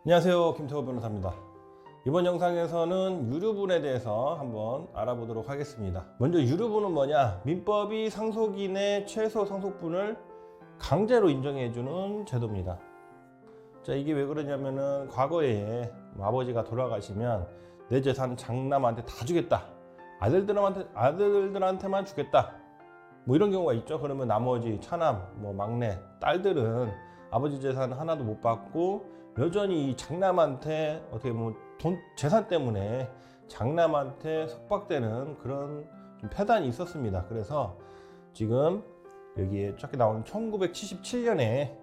안녕하세요, 김태호 변호사입니다. 이번 영상에서는 유류분에 대해서 한번 알아보도록 하겠습니다. 먼저 유류분은 뭐냐? 민법이 상속인의 최소 상속분을 강제로 인정해주는 제도입니다. 자, 이게 왜 그러냐면은 과거에 아버지가 돌아가시면 내 재산 장남한테 다 주겠다, 아들들한테만 주겠다, 뭐 이런 경우가 있죠. 그러면 나머지 차남, 막내, 딸들은 아버지 재산 하나도 못 받고 여전히 이 장남한테 어떻게 보면 재산 때문에 장남한테 속박되는 그런 좀 폐단이 있었습니다. 그래서 지금 여기에 쫙 나오는 1977년에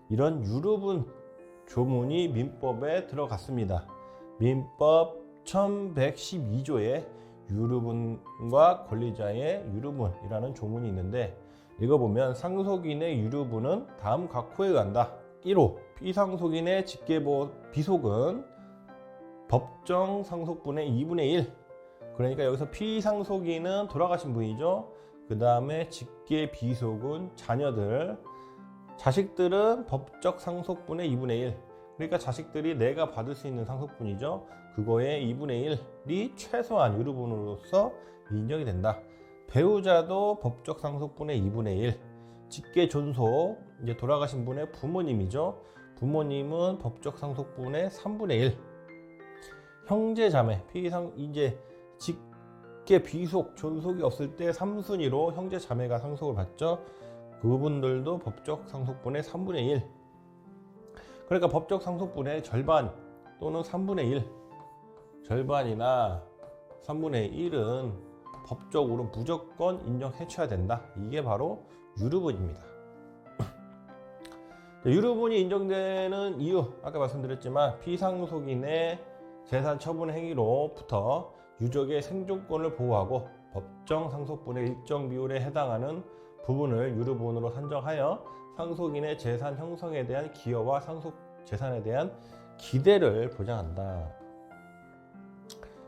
이런 유류분 조문이 민법에 들어갔습니다. 민법 1112조에 유류분과 권리자의 유류분이라는 조문이 있는데, 읽어보면 상속인의 유류분은 다음 각호에 의한다. 1호, 피상속인의 직계비속은 법정 상속분의 2분의 1. 그러니까 여기서 피상속인은 돌아가신 분이죠. 그 다음에 직계비속은 자녀들, 자식들은 법적 상속분의 2분의 1. 그러니까 자식들이 내가 받을 수 있는 상속분이죠. 그거의 2분의 1이 최소한 유류분으로서 인정이 된다. 배우자도 법적 상속분의 2분의 1. 직계 존속, 이제 돌아가신 분의 부모님이죠. 부모님은 법적 상속분의 3분의 1. 형제 자매, 이제 직계 비속, 존속이 없을 때 3순위로 형제 자매가 상속을 받죠. 그분들도 법적 상속분의 3분의 1. 그러니까 법적 상속분의 절반 또는 3분의 1, 절반이나 3분의 1은 법적으로 무조건 인정해줘야 된다. 이게 바로 유류분입니다. 유류분이 인정되는 이유, 아까 말씀드렸지만 피상속인의 재산 처분 행위로부터 유족의 생존권을 보호하고 법정 상속분의 일정 비율에 해당하는 부분을 유류분으로 산정하여 상속인의 재산 형성에 대한 기여와 상속 재산에 대한 기대를 보장한다.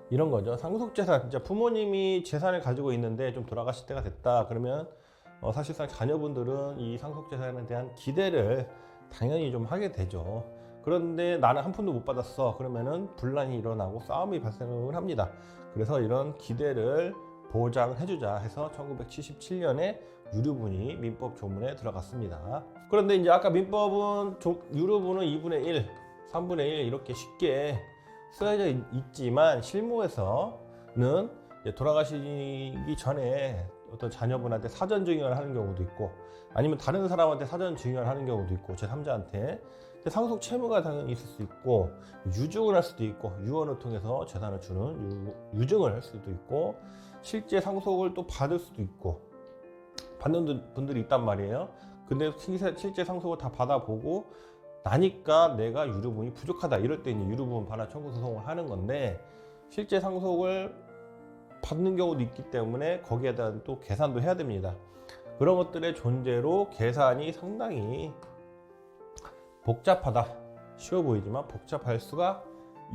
이런 거죠. 상속재산, 진짜 부모님이 재산을 가지고 있는데 좀 돌아가실 때가 됐다 그러면 사실상 자녀분들은 이 상속재산에 대한 기대를 당연히 좀 하게 되죠. 그런데 나는 한 푼도 못 받았어 그러면은 분란이 일어나고 싸움이 발생을 합니다. 그래서 이런 기대를 보장해주자 해서 1977년에 유류분이 민법 조문에 들어갔습니다. 그런데 이제 아까 민법은 유류분은 2분의 1, 3분의 1 이렇게 쉽게 쓰여져 있지만 실무에서는 돌아가시기 전에 어떤 자녀분한테 사전 증여를 하는 경우도 있고, 아니면 다른 사람한테 사전 증여를 하는 경우도 있고, 제3자한테 상속 채무가 당연히 있을 수 있고, 유증을 할 수도 있고, 유언을 통해서 재산을 주는 유증을 할 수도 있고, 실제 상속을 또 받을 수도 있고, 받는 분들이 있단 말이에요. 근데 실제 상속을 다 받아보고 나니까 내가 유류분이 부족하다, 이럴 때 이제 유류분 반환 청구 소송을 하는 건데, 실제 상속을 받는 경우도 있기 때문에 거기에 대한 또 계산도 해야 됩니다. 그런 것들의 존재로 계산이 상당히 복잡하다. 쉬워 보이지만 복잡할 수가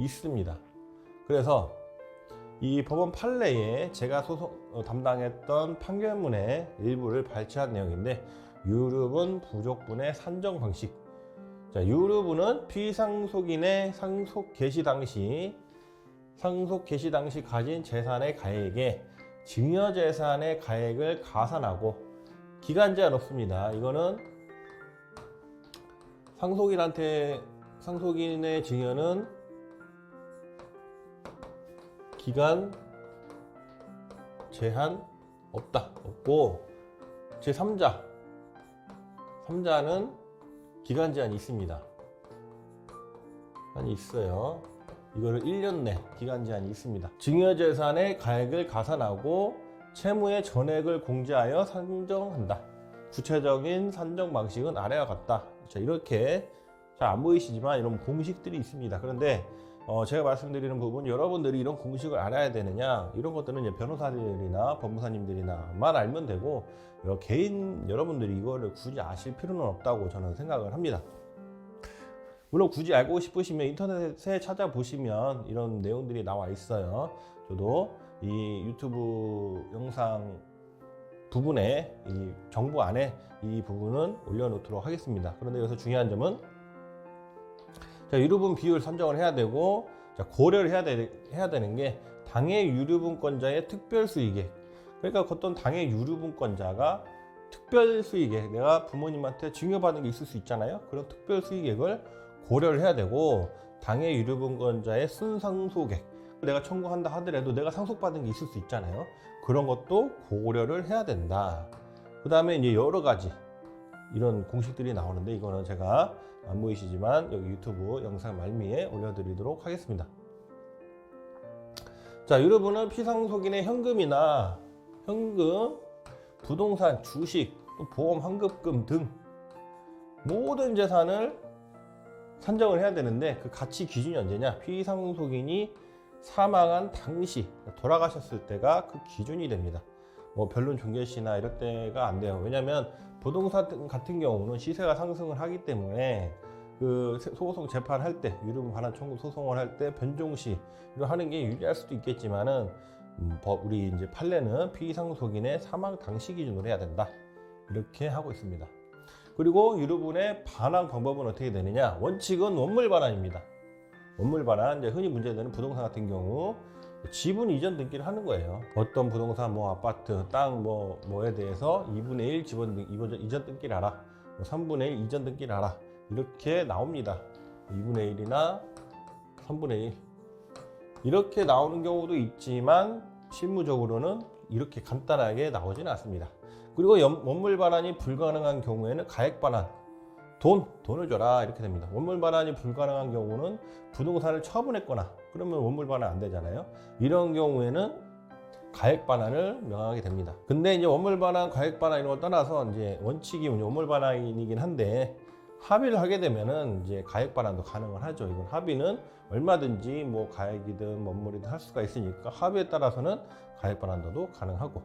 있습니다. 그래서 이 법원 판례에 제가 담당했던 판결문의 일부를 발췌한 내용인데, 유류분 부족분의 산정 방식. 자, 유류분은 피상속인의 상속 개시 당시 가진 재산의 가액에 증여재산의 가액을 가산하고, 기간 제한 없습니다. 이거는 상속인의 증여는 기간 제한 없고, 제3자는 기간 제한이 있습니다. 기간이 있어요. 이거를 1년 내 기간 제한이 있습니다. 증여재산의 가액을 가산하고 채무의 전액을 공제하여 산정한다. 구체적인 산정 방식은 아래와 같다. 자, 이렇게 잘 안 보이시지만 이런 공식들이 있습니다. 그런데 제가 말씀드리는 부분, 여러분들이 이런 공식을 알아야 되느냐, 이런 것들은 이제 변호사들이나 법무사님들이나만 알면 되고, 개인 여러분들이 이거를 굳이 아실 필요는 없다고 저는 생각을 합니다. 물론 굳이 알고 싶으시면 인터넷에 찾아보시면 이런 내용들이 나와 있어요. 저도 이 유튜브 영상 부분에, 이 정보 안에 이 부분은 올려놓도록 하겠습니다. 그런데 여기서 중요한 점은 자, 유류분 비율 선정을 해야 되고, 자, 고려를 해야 되는 게 당해 유류분권자의 특별 수익액. 그러니까 어떤 당해 유류분권자가 특별 수익액, 내가 부모님한테 증여받은 게 있을 수 있잖아요. 그런 특별 수익액을 고려를 해야 되고, 당해 유류분권자의 순상속액, 내가 청구한다 하더라도 내가 상속받은 게 있을 수 있잖아요. 그런 것도 고려를 해야 된다. 그 다음에 이제 여러 가지 이런 공식들이 나오는데, 이거는 제가 안 보이시지만 여기 유튜브 영상 말미에 올려드리도록 하겠습니다. 자, 유류분은 피상속인의 현금이나 현금, 부동산, 주식, 또 보험 환급금 등 모든 재산을 산정을 해야 되는데, 그 가치 기준이 언제냐? 피상속인이 사망한 당시, 돌아가셨을 때가 그 기준이 됩니다. 뭐 변론 종결시나 이럴 때가 안 돼요. 왜냐하면 부동산 같은 경우는 시세가 상승을 하기 때문에 그 소송 재판할 때, 유류분 반환 청구 소송을 할 때 변종시를 하는 게 유리할 수도 있겠지만은, 우리 이제 판례는 피상속인의 사망 당시 기준으로 해야 된다, 이렇게 하고 있습니다. 그리고 유류분의 반환 방법은 어떻게 되느냐? 원칙은 원물 반환입니다. 원물 반환, 이제 흔히 문제되는 부동산 같은 경우 지분 이전 등기를 하는 거예요. 어떤 부동산, 뭐 아파트, 땅, 뭐에 대해서 2분의 1 이전 등기를 하라, 3분의 1 이전 등기를 하라, 이렇게 나옵니다. 2분의 1이나 3분의 1 이렇게 나오는 경우도 있지만 실무적으로는 이렇게 간단하게 나오지는 않습니다. 그리고 원물 반환이 불가능한 경우에는 가액 반환, 돈을 줘라, 이렇게 됩니다. 원물 반환이 불가능한 경우는 부동산을 처분했거나, 그러면 원물 반환 안 되잖아요. 이런 경우에는 가액 반환을 명하게 됩니다. 근데 이제 원물 반환, 가액 반환 이런 걸 떠나서 이제 원칙이 원물 반환이긴 한데, 합의를 하게 되면은 이제 가액 반환도 가능을 하죠. 이건 합의는 얼마든지 뭐 가액이든 원물이든 할 수가 있으니까 합의에 따라서는 가액 반환도 가능하고.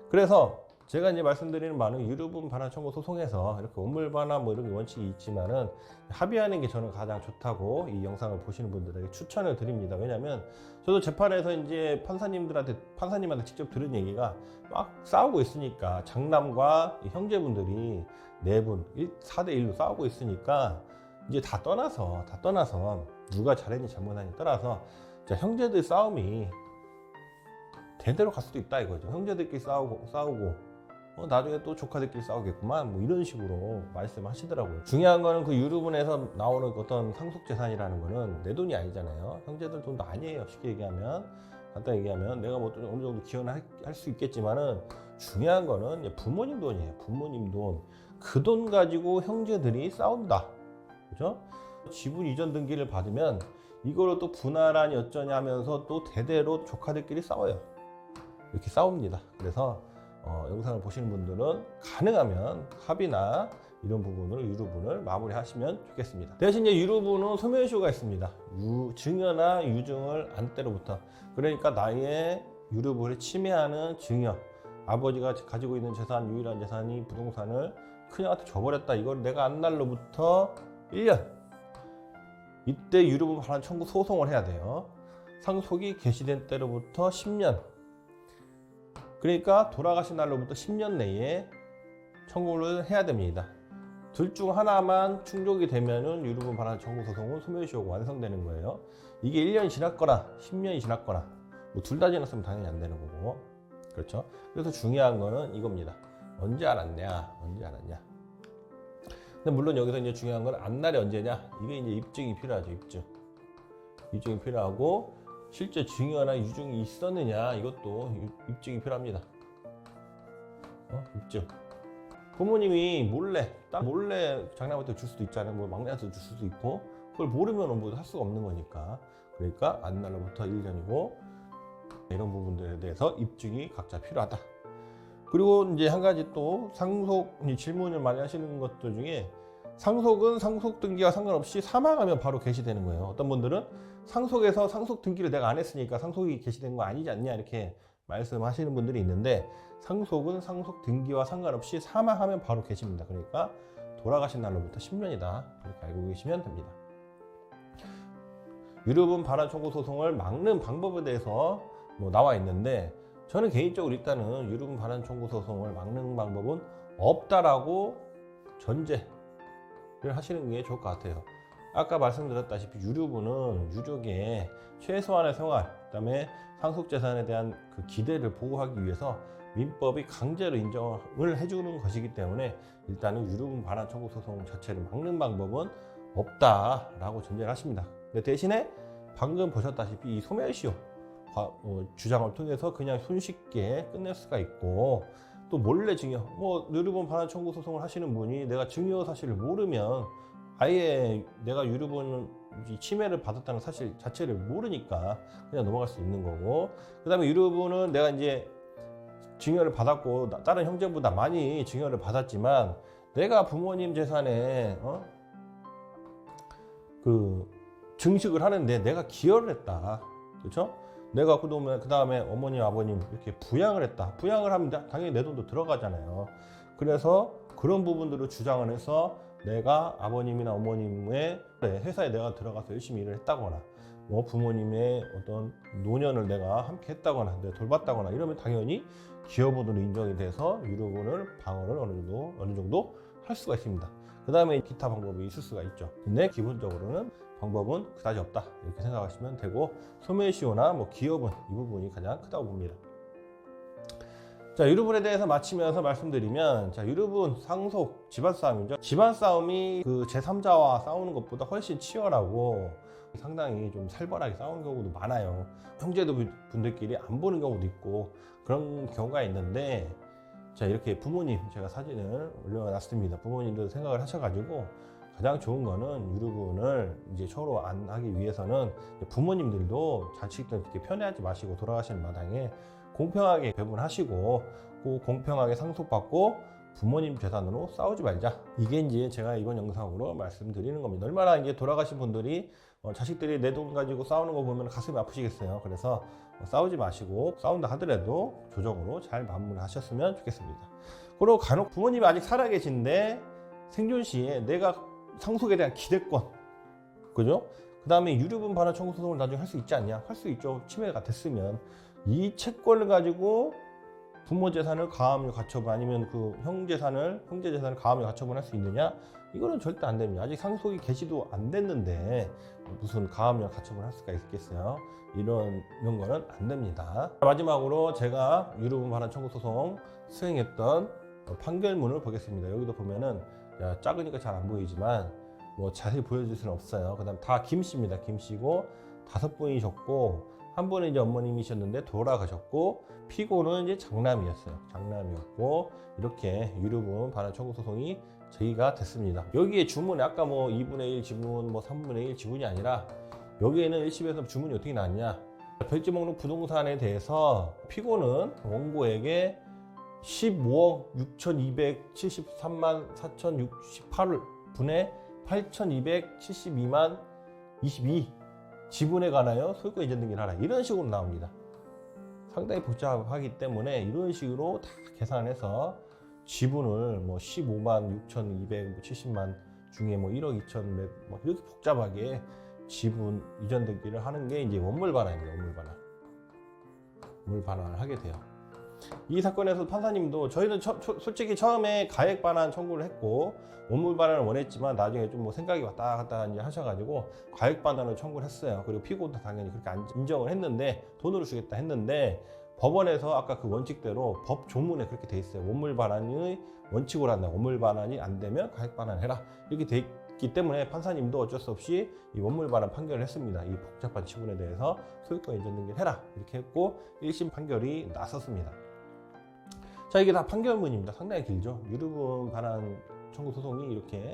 그래서 제가 이제 말씀드리는 많은 유류분 반환 청구 소송에서 이렇게 원물 반환 뭐 이런 원칙이 있지만은 합의하는 게 저는 가장 좋다고 이 영상을 보시는 분들에게 추천을 드립니다. 왜냐면 저도 재판에서 이제 판사님한테 직접 들은 얘기가, 막 싸우고 있으니까 장남과 형제분들이 4분 4대1로 싸우고 있으니까, 이제 다 떠나서 누가 잘했니 잘못했니 떠나서 형제들 싸움이 대대로 갈 수도 있다 이거죠. 형제들끼리 싸우고 나중에 또 조카들끼리 싸우겠구만, 뭐 이런 식으로 말씀하시더라고요. 중요한 거는 그 유류분에서 나오는 어떤 상속재산이라는 거는 내 돈이 아니잖아요. 형제들 돈도 아니에요. 쉽게 얘기하면, 간단히 얘기하면 내가 뭐 어느 정도 기여는 할 수 있겠지만은, 중요한 거는 부모님 돈이에요. 부모님 돈. 그 돈 가지고 형제들이 싸운다, 그죠? 지분 이전 등기를 받으면 이거를 또 분할하니 어쩌냐 하면서 또 대대로 조카들끼리 싸워요. 이렇게 싸웁니다. 그래서 영상을 보시는 분들은 가능하면 합의나 이런 부분으로 유류분을 마무리하시면 좋겠습니다. 대신 이제 유류분은 소멸시효가 있습니다. 증여나 유증을 안 때로부터, 그러니까 나의 유류분을 침해하는 증여, 아버지가 가지고 있는 재산, 유일한 재산이 부동산을 큰형한테 줘버렸다, 이걸 내가 안 날로부터 1년, 이때 유류분 반환 청구 소송을 해야 돼요. 상속이 개시된 때로부터 10년, 그러니까 돌아가신 날로부터 10년 내에 청구를 해야 됩니다. 둘 중 하나만 충족이 되면은 유류분 반환 청구 소송은 소멸시효가 완성되는 거예요. 이게 1년이 지났거나 10년이 지났거나, 뭐 둘 다 지났으면 당연히 안 되는 거고, 그렇죠? 그래서 중요한 거는 이겁니다. 언제 알았냐? 근데 물론 여기서 이제 중요한 건 앞날이 언제냐? 이게 이제 입증이 필요하죠. 입증이 필요하고, 실제 증여나 유증이 있었느냐, 이것도 입증이 필요합니다. 입증. 부모님이 몰래 장남한테 줄 수도 있잖아요. 뭐 막내한테 줄 수도 있고, 그걸 모르면 뭐 할 수가 없는 거니까. 그러니까 안날로부터 1년이고, 이런 부분들에 대해서 입증이 각자 필요하다. 그리고 이제 한 가지 또 상속 질문을 많이 하시는 것들 중에, 상속은 상속 등기와 상관없이 사망하면 바로 개시되는 거예요. 어떤 분들은 상속에서 상속 등기를 내가 안 했으니까 상속이 개시된 거 아니지 않냐, 이렇게 말씀하시는 분들이 있는데, 상속은 상속 등기와 상관없이 사망하면 바로 개시입니다. 그러니까 돌아가신 날로부터 10년이다, 이렇게 알고 계시면 됩니다. 유류분 반환 청구 소송을 막는 방법에 대해서 뭐 나와 있는데, 저는 개인적으로 일단은 유류분 반환 청구 소송을 막는 방법은 없다라고 전제를 하시는 게 좋을 것 같아요. 아까 말씀드렸다시피 유류분은 유족의 최소한의 생활, 그다음에 상속재산에 대한 그 기대를 보호하기 위해서 민법이 강제로 인정을 해주는 것이기 때문에 일단은 유류분 반환 청구 소송 자체를 막는 방법은 없다라고 전제를 하십니다. 근데 대신에 방금 보셨다시피 이 소멸시효 주장을 통해서 그냥 손쉽게 끝낼 수가 있고, 또 몰래 증여, 뭐 유류분 반환 청구 소송을 하시는 분이 내가 증여 사실을 모르면 아예 내가 유류분 침해를 받았다는 사실 자체를 모르니까 그냥 넘어갈 수 있는 거고, 그 다음에 유류분은 내가 이제 증여를 받았고 다른 형제보다 많이 증여를 받았지만 내가 부모님 재산에 그 증식을 하는데 내가 기여를 했다, 그렇죠? 내가 그 다음에 어머님 아버님 이렇게 부양을 했다. 부양을 하면 당연히 내 돈도 들어가잖아요. 그래서 그런 부분들을 주장을 해서 내가 아버님이나 어머님의 회사에 내가 들어가서 열심히 일을 했다거나, 뭐 부모님의 어떤 노년을 내가 함께 했다거나, 내가 돌봤다거나 이러면 당연히 기여분으로 인정이 돼서 유류분을 방어를 어느 정도 할 수가 있습니다. 그 다음에 기타 방법이 있을 수가 있죠. 근데 기본적으로는 방법은 그다지 없다 이렇게 생각하시면 되고, 소멸시효나 뭐 기여분 이 부분이 가장 크다고 봅니다. 자, 유류분에 대해서 마치면서 말씀드리면, 자, 유류분 상속 집안 싸움이죠. 집안 싸움이 그 제3자와 싸우는 것보다 훨씬 치열하고 상당히 좀 살벌하게 싸우는 경우도 많아요. 형제분들끼리 안 보는 경우도 있고 그런 경우가 있는데, 자, 이렇게 부모님 제가 사진을 올려놨습니다. 부모님들 생각을 하셔가지고 가장 좋은 거는 유류분을 이제 서로 안 하기 위해서는 부모님들도 자식들 이렇게 편애하지 마시고 돌아가시는 마당에 공평하게 배분하시고 공평하게 상속받고 부모님 재산으로 싸우지 말자. 이게 이제 제가 이번 영상으로 말씀드리는 겁니다. 얼마나 이제 돌아가신 분들이 자식들이 내 돈 가지고 싸우는 거 보면 가슴이 아프시겠어요. 그래서 싸우지 마시고 싸운다 하더라도 조정으로 잘 마무리하셨으면 좋겠습니다. 그리고 간혹 부모님이 아직 살아계신데 생존 시에 내가 상속에 대한 기대권, 그죠? 그 다음에 유류분 반환 청구 소송을 나중에 할 수 있지 않냐? 할 수 있죠. 침해가 됐으면 이 채권을 가지고 부모 재산을 가압류 가처분, 아니면 그 형제 재산을 가압류 가처분 할 수 있느냐? 이거는 절대 안 됩니다. 아직 상속이 개시도 안 됐는데 무슨 가압류 가처분 할 수가 있겠어요? 이런 거는 안 됩니다. 마지막으로 제가 유류분 반환 청구 소송 수행했던 판결문을 보겠습니다. 여기도 보면은 작으니까 잘 안 보이지만 뭐 자세히 보여줄 수는 없어요. 그 다음 다 김씨입니다. 김씨고 5분이셨고 한 분은 이제 어머님이셨는데 돌아가셨고, 피고는 이제 장남이었어요. 장남이었고, 이렇게 유류분 반환 청구 소송이 제기가 됐습니다. 여기에 주문에 아까 뭐 2분의 1 지분, 뭐 3분의 1 지분이 아니라 여기에는 1심에서 주문이 어떻게 나왔냐? 별지 목록 부동산에 대해서 피고는 원고에게 15억 6,273만 4,068분의 8,272만 22 지분에 관하여 소유권 이전 등기를 하라, 이런 식으로 나옵니다. 상당히 복잡하기 때문에 이런 식으로 다 계산해서 지분을 뭐 15만 6,270만 중에 뭐 1억 2천 뭐 이렇게 복잡하게 지분 이전 등기를 하는 게 이제 원물 반환입니다. 원물 반환을 하게 돼요. 이 사건에서 판사님도 저희는 솔직히 처음에 가액 반환 청구를 했고 원물 반환을 원했지만 나중에 좀 뭐 생각이 왔다 갔다 이제 하셔가지고 가액 반환을 청구를 했어요. 그리고 피고도 당연히 그렇게 인정을 했는데 돈으로 주겠다 했는데, 법원에서 아까 그 원칙대로 법 조문에 그렇게 돼 있어요. 원물 반환의 원칙으로 한다. 원물 반환이 안 되면 가액 반환해라, 이렇게 돼 있기 때문에 판사님도 어쩔 수 없이 이 원물 반환 판결을 했습니다. 이 복잡한 지분에 대해서 소유권 이전 등기를 해라, 이렇게 했고 1심 판결이 났었습니다. 자, 이게 다 판결문입니다. 상당히 길죠. 유류분 반환 청구 소송이 이렇게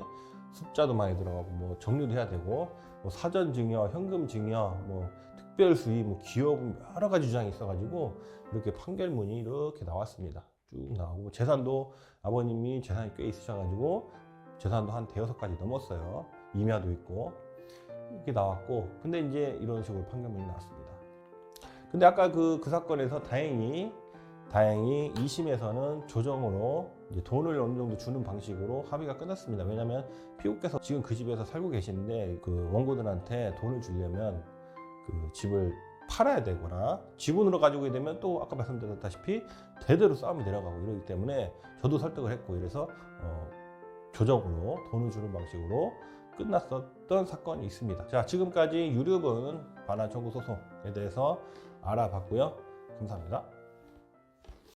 숫자도 많이 들어가고 뭐 정리도 해야 되고 뭐 사전 증여, 현금 증여, 뭐 특별 수익, 뭐 기여금, 여러 가지 주장이 있어가지고 이렇게 판결문이 이렇게 나왔습니다. 쭉 나오고 재산도 아버님이 재산이 꽤 있으셔가지고 재산도 한 5가지 넘었어요. 임야도 있고 이렇게 나왔고, 근데 이제 이런 식으로 판결문이 나왔습니다. 근데 아까 그 사건에서 다행히 2심에서는 조정으로 이제 돈을 어느 정도 주는 방식으로 합의가 끝났습니다. 왜냐하면 피고께서 지금 그 집에서 살고 계시는데 그 원고들한테 돈을 주려면 그 집을 팔아야 되거나 지분으로 가지고 되면 또 아까 말씀드렸다시피 대대로 싸움이 내려가고 이러기 때문에 저도 설득을 했고, 이래서 조정으로 돈을 주는 방식으로 끝났었던 사건이 있습니다. 자, 지금까지 유류분 반환 청구 소송에 대해서 알아봤고요. 감사합니다.